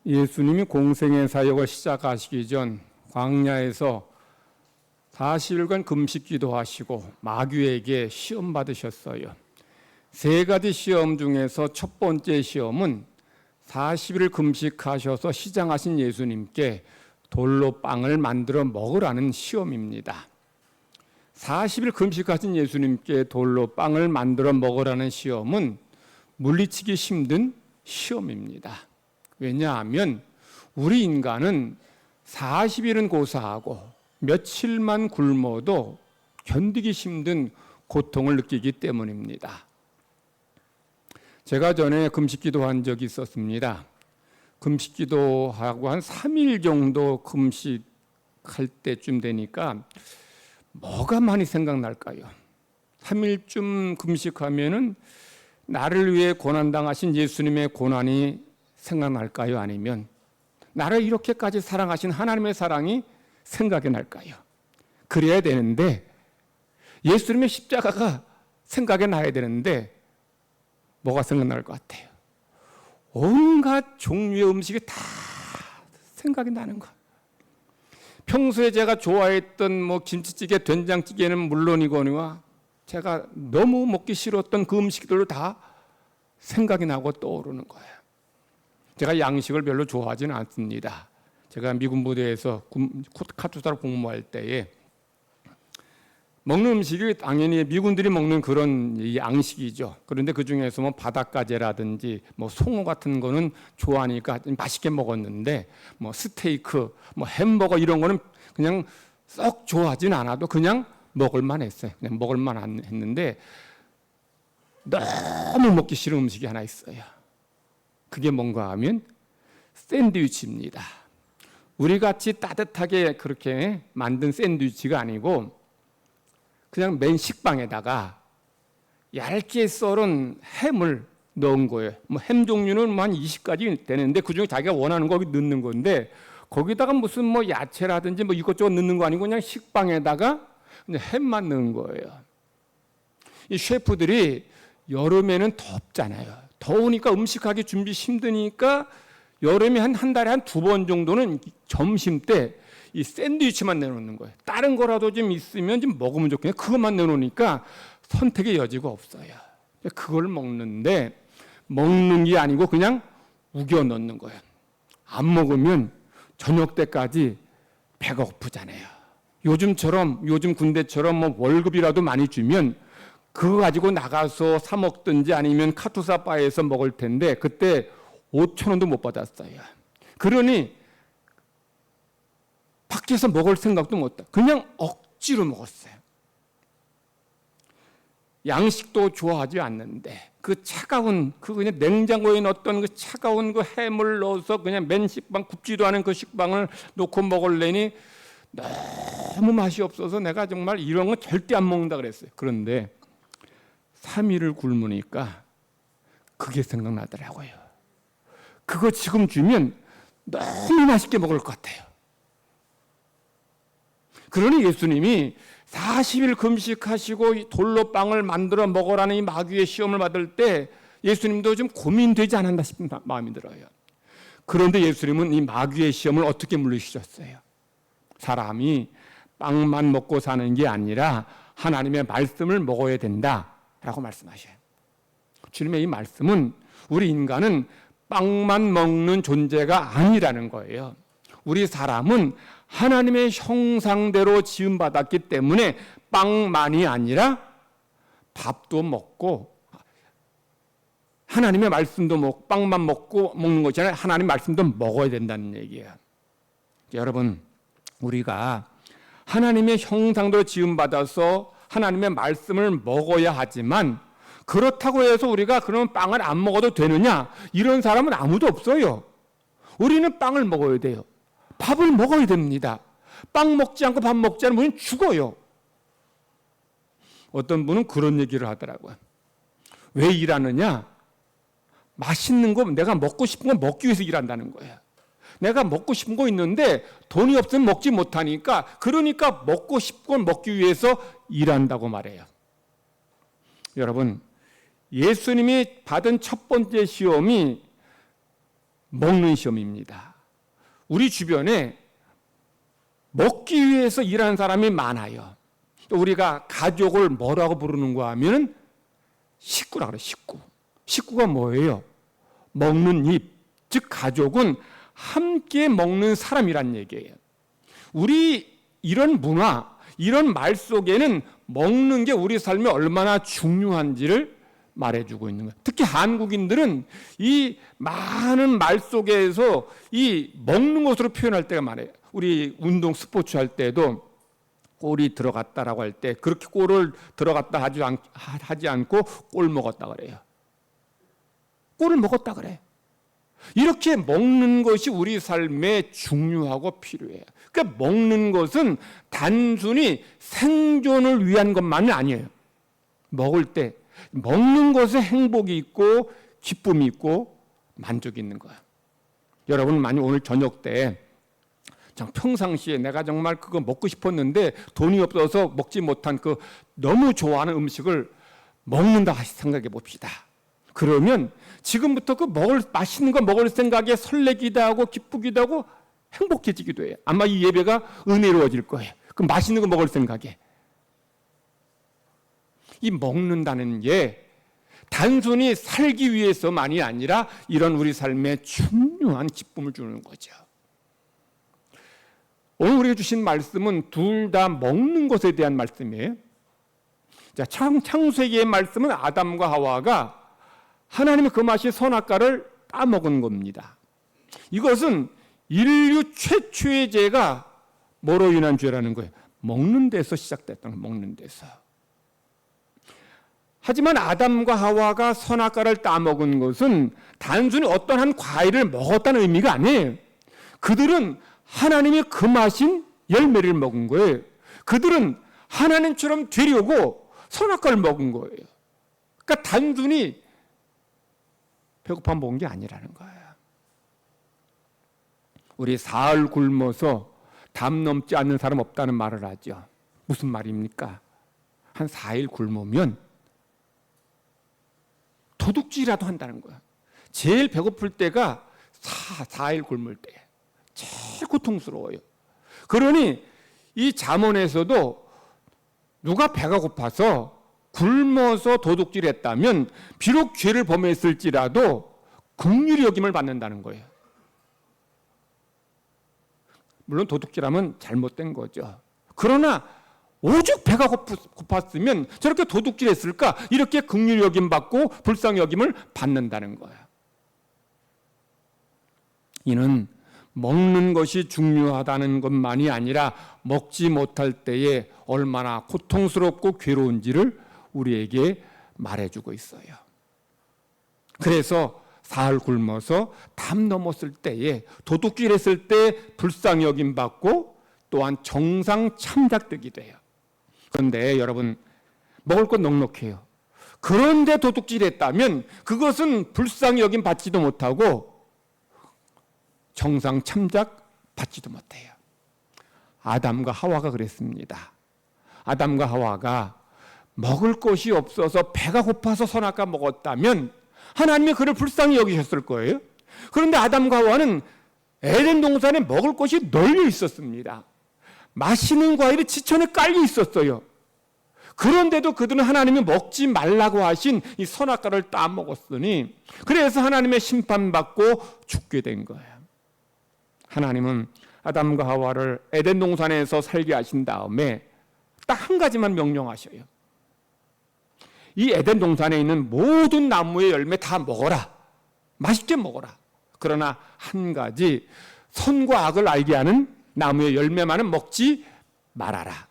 예수님이 공생의 사역을 시작하시기 전 광야에서 40일간 금식 기도하시고 마귀에게 시험 받으셨어요. 세 가지 시험 중에서 첫 번째 시험은 40일 금식하셔서 시장하신 예수님께 돌로 빵을 만들어 먹으라는 시험입니다. 40일 금식하신 예수님께 돌로 빵을 만들어 먹으라는 시험은 물리치기 힘든 시험입니다. 왜냐하면 우리 인간은 40일은 고사하고 며칠만 굶어도 견디기 힘든 고통을 느끼기 때문입니다. 제가 전에 금식기도 한 적이 있었습니다. 금식기도하고 한 3일 정도 금식할 때쯤 되니까 뭐가 많이 생각날까요? 3일쯤 금식하면은 나를 위해 고난당하신 예수님의 고난이 생각날까요? 아니면 나를 이렇게까지 사랑하신 하나님의 사랑이 생각이 날까요? 그래야 되는데 예수님의 십자가가 생각이 나야 되는데 뭐가 생각날 것 같아요? 온갖 종류의 음식이 다 생각이 나는 거예요. 평소에 제가 좋아했던 김치찌개, 된장찌개는 물론이거니와 제가 너무 먹기 싫었던 그 음식들도 다 생각이 나고 떠오르는 거예요. 제가 양식을 별로 좋아하지는 않습니다. 제가 미군 부대에서 카투사로 복무할 때에 먹는 음식이 당연히 미군들이 먹는 그런 양식이죠. 그런데 그 중에서 바닷가재라든지 송어 같은 거는 좋아하니까 맛있게 먹었는데 스테이크, 햄버거 이런 거는 그냥 썩 좋아하진 않아도 그냥 먹을만 했어요. 그냥 먹을만 했는데 너무 먹기 싫은 음식이 하나 있어요. 그게 뭔가 하면 샌드위치입니다. 우리 같이 따뜻하게 그렇게 만든 샌드위치가 아니고 그냥 맨 식빵에다가 얇게 썰은 햄을 넣은 거예요. 햄 종류는 한 20가지 되는데 그중에 자기가 원하는 거 넣는 건데 거기다가 무슨 야채라든지 이것저것 넣는 거 아니고 그냥 식빵에다가 그냥 햄만 넣은 거예요. 이 셰프들이 여름에는 덥잖아요. 더우니까 음식하기 준비 힘드니까 여름에 한 달에 한 2번 정도는 점심 때 이 샌드위치만 내놓는 거예요. 다른 거라도 좀 있으면 좀 먹으면 좋겠네. 그것만 내놓으니까 선택의 여지가 없어요. 그걸 먹는데 먹는 게 아니고 그냥 우겨 넣는 거예요. 안 먹으면 저녁 때까지 배가 고프잖아요. 요즘 군대처럼 월급이라도 많이 주면 그거 가지고 나가서 사 먹든지 아니면 카투사 바에서 먹을 텐데 그때 5,000원도 못 받았어요. 그러니 밖에서 먹을 생각도 못 했다. 그냥 억지로 먹었어요. 양식도 좋아하지 않는데 그 차가운 그냥 냉장고에 넣었던 그 차가운 그 햄을 넣어서 그냥 맨 식빵 굽지도 않은 그 식빵을 놓고 먹을래니 너무 맛이 없어서 내가 정말 이런 거 절대 안 먹는다 그랬어요. 그런데 3일을 굶으니까 그게 생각나더라고요. 그거 지금 주면 너무 맛있게 먹을 것 같아요. 그러니 예수님이 40일 금식하시고 돌로 빵을 만들어 먹으라는 이 마귀의 시험을 받을 때 예수님도 좀 고민되지 않았나 싶은 마음이 들어요. 그런데 예수님은 이 마귀의 시험을 어떻게 물리치셨어요? 사람이 빵만 먹고 사는 게 아니라 하나님의 말씀을 먹어야 된다라고 말씀하셔요. 주님의 이 말씀은 우리 인간은 빵만 먹는 존재가 아니라는 거예요. 우리 사람은 하나님의 형상대로 지음받았기 때문에 빵만이 아니라 밥도 먹고 하나님의 말씀도 먹고 빵만 먹고 먹는 것이 아니라 하나님의 말씀도 먹어야 된다는 얘기예요. 여러분, 우리가 하나님의 형상대로 지음받아서 하나님의 말씀을 먹어야 하지만 그렇다고 해서 우리가 그런 빵을 안 먹어도 되느냐? 이런 사람은 아무도 없어요. 우리는 빵을 먹어야 돼요. 밥을 먹어야 됩니다. 빵 먹지 않고 밥 먹지 않으면 우리는 죽어요. 어떤 분은 그런 얘기를 하더라고요. 왜 일하느냐? 맛있는 거 내가 먹고 싶은 거 먹기 위해서 일한다는 거예요. 내가 먹고 싶은 거 있는데 돈이 없으면 먹지 못하니까 그러니까 먹고 싶은 걸 먹기 위해서 일한다고 말해요. 여러분, 예수님이 받은 첫 번째 시험이 먹는 시험입니다. 우리 주변에 먹기 위해서 일하는 사람이 많아요. 우리가 가족을 뭐라고 부르는가 하면 식구라 그래요. 식구. 식구가 뭐예요? 먹는 입. 즉 가족은 함께 먹는 사람이란 얘기예요. 우리 이런 문화, 이런 말 속에는 먹는 게 우리 삶에 얼마나 중요한지를 말해주고 있는 거예요. 특히 한국인들은 이 많은 말 속에서 이 먹는 것으로 표현할 때가 많아요. 우리 운동 스포츠 할 때도 골이 들어갔다라고 할 때 그렇게 골을 들어갔다 하지 않고 골 먹었다 그래요. 골을 먹었다 그래. 이렇게 먹는 것이 우리 삶에 중요하고 필요해요. 그러니까 먹는 것은 단순히 생존을 위한 것만이 아니에요. 먹을 때 먹는 것에 행복이 있고 기쁨이 있고 만족이 있는 거예요. 여러분 많이 오늘 저녁 때 평상시에 내가 정말 그거 먹고 싶었는데 돈이 없어서 먹지 못한 그 너무 좋아하는 음식을 먹는다 생각해 봅시다. 그러면 지금부터 그 맛있는 거 먹을 생각에 설레기도 하고 기쁘기도 하고 행복해지기도 해요. 아마 이 예배가 은혜로워질 거예요. 그 맛있는 거 먹을 생각에. 이 먹는다는 게 단순히 살기 위해서만이 아니라 이런 우리 삶에 중요한 기쁨을 주는 거죠. 오늘 우리가 주신 말씀은 둘 다 먹는 것에 대한 말씀이에요. 자, 창세기의 말씀은 아담과 하와가 하나님의 그 맛이 선악과를 따먹은 겁니다. 이것은 인류 최초의 죄가 뭐로 인한 죄라는 거예요? 먹는 데서 시작됐던 거예요. 먹는 데서. 하지만 아담과 하와가 선악과를 따먹은 것은 단순히 어떤 한 과일을 먹었다는 의미가 아니에요. 그들은 하나님의 그 맛인 열매를 먹은 거예요. 그들은 하나님처럼 되려고 선악과를 먹은 거예요. 그러니까 단순히 배고파 먹은 게 아니라는 거예요. 우리 사흘 굶어서 담 넘지 않는 사람 없다는 말을 하죠. 무슨 말입니까? 한 4일 굶으면 도둑질이라도 한다는 거야. 제일 배고플 때가 4일 굶을 때. 제일 고통스러워요. 그러니 이 잠언에서도 누가 배가 고파서 굶어서 도둑질했다면 비록 죄를 범했을지라도 긍휼히 여김을 받는다는 거예요. 물론 도둑질하면 잘못된 거죠. 그러나 오죽 배가 고팠으면 저렇게 도둑질했을까? 이렇게 긍휼히 여김 받고 불쌍히 여김을 받는다는 거예요. 이는 먹는 것이 중요하다는 것만이 아니라 먹지 못할 때에 얼마나 고통스럽고 괴로운지를 우리에게 말해주고 있어요. 그래서 사흘 굶어서 담 넘었을 때에 도둑질했을 때 불쌍히 여김 받고 또한 정상 참작되게 돼요. 그런데 여러분 먹을 것 넉넉해요. 그런데 도둑질했다면 그것은 불쌍히 여김 받지도 못하고 정상 참작 받지도 못해요. 아담과 하와가 그랬습니다. 아담과 하와가 먹을 것이 없어서 배가 고파서 선악과 먹었다면 하나님이 그를 불쌍히 여기셨을 거예요. 그런데 아담과 하와는 에덴 동산에 먹을 것이 널려 있었습니다. 맛있는 과일이 지천에 깔려 있었어요. 그런데도 그들은 하나님이 먹지 말라고 하신 이 선악과를 따먹었으니 그래서 하나님의 심판받고 죽게 된 거예요. 하나님은 아담과 하와를 에덴 동산에서 살게 하신 다음에 딱 한 가지만 명령하셔요. 이 에덴 동산에 있는 모든 나무의 열매 다 먹어라. 맛있게 먹어라. 그러나 한 가지 선과 악을 알게 하는 나무의 열매만은 먹지 말아라.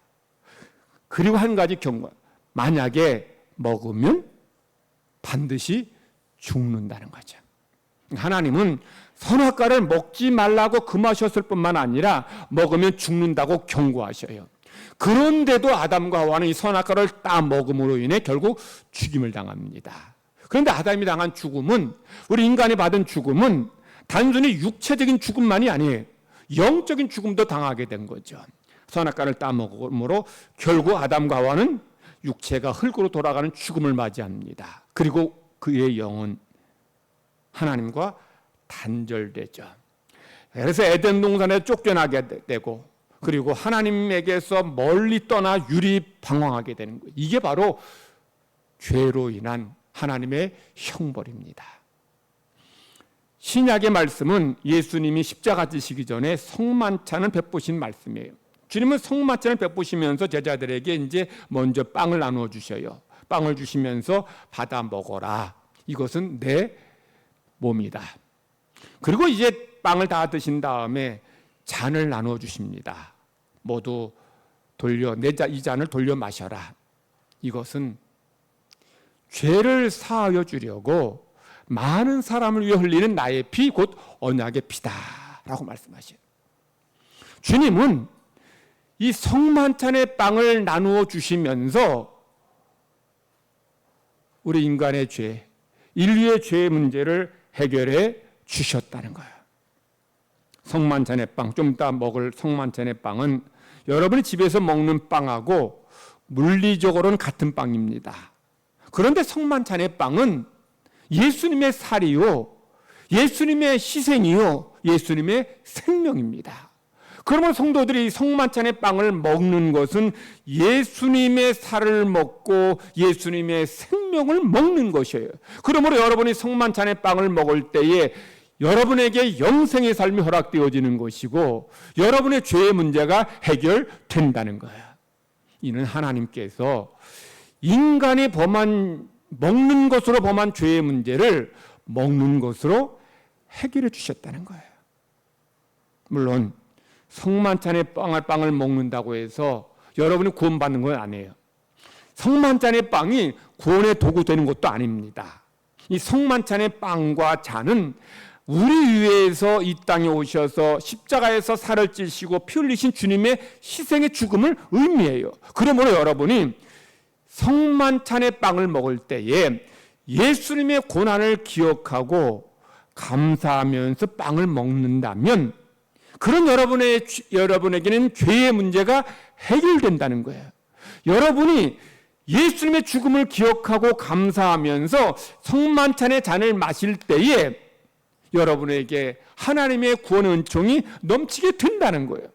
그리고 한 가지 경고. 만약에 먹으면 반드시 죽는다는 거죠. 하나님은 선악과를 먹지 말라고 금하셨을 뿐만 아니라 먹으면 죽는다고 경고하셔요. 그런데도 아담과 하와는 이 선악과를 따먹음으로 인해 결국 죽임을 당합니다. 그런데 아담이 당한 죽음은, 우리 인간이 받은 죽음은 단순히 육체적인 죽음만이 아니에요. 영적인 죽음도 당하게 된 거죠. 선악과를 따먹음으로 결국 아담과 하와는 육체가 흙으로 돌아가는 죽음을 맞이합니다. 그리고 그의 영은 하나님과 단절되죠. 그래서 에덴 동산에 쫓겨나게 되고 그리고 하나님에게서 멀리 떠나 유리방황하게 되는 거예요. 이게 바로 죄로 인한 하나님의 형벌입니다. 신약의 말씀은 예수님이 십자가 지시기 전에 성만찬을 베푸신 말씀이에요. 주님은 성만찬을 베푸시면서 제자들에게 이제 먼저 빵을 나누어 주셔요. 빵을 주시면서 받아 먹어라. 이것은 내 몸이다. 그리고 이제 빵을 다 드신 다음에 잔을 나누어 주십니다. 모두 이 잔을 돌려 마셔라. 이것은 죄를 사하여 주려고 많은 사람을 위해 흘리는 나의 피, 곧 언약의 피다라고 말씀하셔요. 주님은 이 성만찬의 빵을 나누어 주시면서 우리 인간의 죄, 인류의 죄의 문제를 해결해 주셨다는 거예요. 성만찬의 빵, 좀 이따 먹을 성만찬의 빵은 여러분이 집에서 먹는 빵하고 물리적으로는 같은 빵입니다. 그런데 성만찬의 빵은 예수님의 살이요, 예수님의 희생이요, 예수님의 생명입니다. 그러면 성도들이 성만찬의 빵을 먹는 것은 예수님의 살을 먹고 예수님의 생명을 먹는 것이에요. 그러므로 여러분이 성만찬의 빵을 먹을 때에 여러분에게 영생의 삶이 허락되어지는 것이고 여러분의 죄의 문제가 해결된다는 거예요. 이는 하나님께서 인간이 먹는 것으로 범한 죄의 문제를 먹는 것으로 해결해 주셨다는 거예요. 물론 성만찬의 빵을 먹는다고 해서 여러분이 구원받는 건 아니에요. 성만찬의 빵이 구원의 도구 되는 것도 아닙니다. 이 성만찬의 빵과 잔은 우리 위해서 이 땅에 오셔서 십자가에서 살을 찌시고 피 흘리신 주님의 희생의 죽음을 의미해요. 그러므로 여러분이 성만찬의 빵을 먹을 때에 예수님의 고난을 기억하고 감사하면서 빵을 먹는다면 그런 여러분에게는 죄의 문제가 해결된다는 거예요. 여러분이 예수님의 죽음을 기억하고 감사하면서 성만찬의 잔을 마실 때에 여러분에게 하나님의 구원의 은총이 넘치게 된다는 거예요.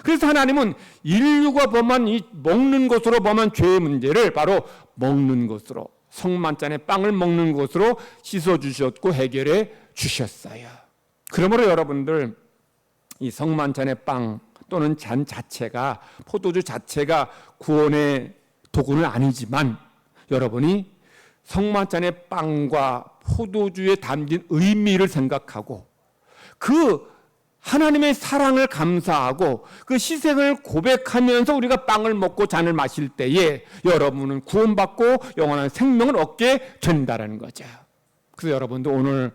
그래서 하나님은 인류가 범한 이 먹는 것으로 범한 죄의 문제를 바로 먹는 것으로, 성만찬의 빵을 먹는 것으로 씻어주셨고 해결해 주셨어요. 그러므로 여러분들 이 성만찬의 빵 또는 잔 자체가, 포도주 자체가 구원의 도구는 아니지만 여러분이 성만찬의 빵과 포도주에 담긴 의미를 생각하고 그 하나님의 사랑을 감사하고 그 희생을 고백하면서 우리가 빵을 먹고 잔을 마실 때에 여러분은 구원받고 영원한 생명을 얻게 된다는 거죠. 그래서 여러분도 오늘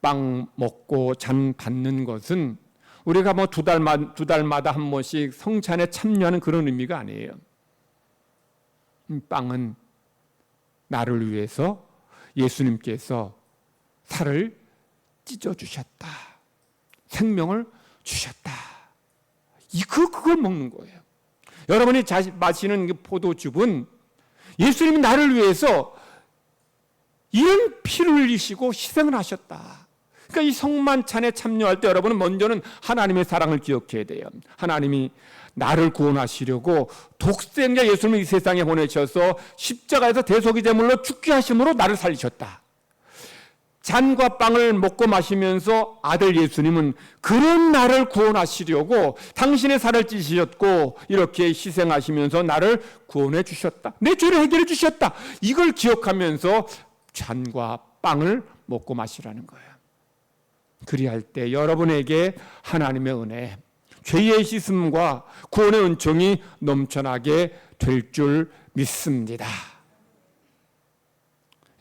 빵 먹고 잔 받는 것은 우리가 뭐 두 달마다 한 번씩 성찬에 참여하는 그런 의미가 아니에요. 빵은 나를 위해서 예수님께서 살을 찢어주셨다. 생명을 주셨다. 그걸 먹는 거예요. 여러분이 마시는 포도즙은 예수님이 나를 위해서 이런 피를 흘리시고 희생을 하셨다. 그러니까 이 성만찬에 참여할 때 여러분은 먼저는 하나님의 사랑을 기억해야 돼요. 하나님이 나를 구원하시려고 독생자 예수님을 이 세상에 보내셔서 십자가에서 대속의 제물로 죽게 하심으로 나를 살리셨다. 잔과 빵을 먹고 마시면서 아들 예수님은 그런 나를 구원하시려고 당신의 살을 찌셨고 이렇게 희생하시면서 나를 구원해 주셨다. 내 죄를 해결해 주셨다. 이걸 기억하면서 잔과 빵을 먹고 마시라는 거예요. 그리할 때 여러분에게 하나님의 은혜, 죄의 씻음과 구원의 은총이 넘쳐나게 될 줄 믿습니다.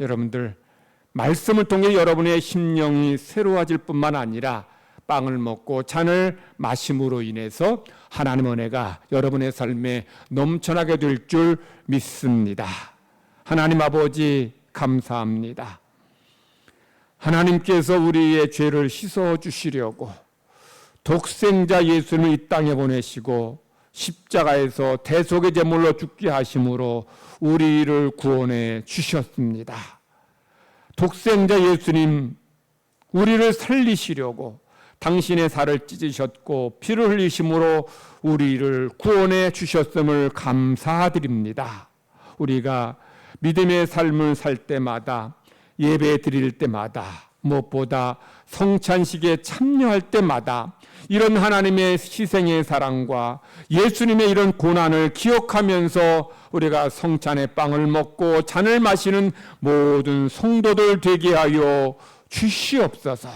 여러분들 말씀을 통해 여러분의 심령이 새로워질 뿐만 아니라 빵을 먹고 잔을 마심으로 인해서 하나님의 은혜가 여러분의 삶에 넘쳐나게 될 줄 믿습니다. 하나님 아버지 감사합니다. 하나님께서 우리의 죄를 씻어 주시려고 독생자 예수님을 이 땅에 보내시고 십자가에서 대속의 제물로 죽게 하심으로 우리를 구원해 주셨습니다. 독생자 예수님, 우리를 살리시려고 당신의 살을 찢으셨고 피를 흘리심으로 우리를 구원해 주셨음을 감사드립니다. 우리가 믿음의 삶을 살 때마다, 예배 드릴 때마다, 무엇보다 성찬식에 참여할 때마다 이런 하나님의 희생의 사랑과 예수님의 이런 고난을 기억하면서 우리가 성찬의 빵을 먹고 잔을 마시는 모든 성도들 되게 하여 주시옵소서.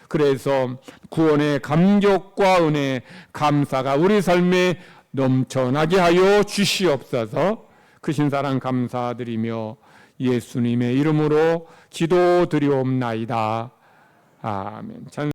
그래서 구원의 감격과 은혜, 감사가 우리 삶에 넘쳐나게 하여 주시옵소서. 크신 사랑 감사드리며 예수님의 이름으로 기도드리옵나이다. 아멘.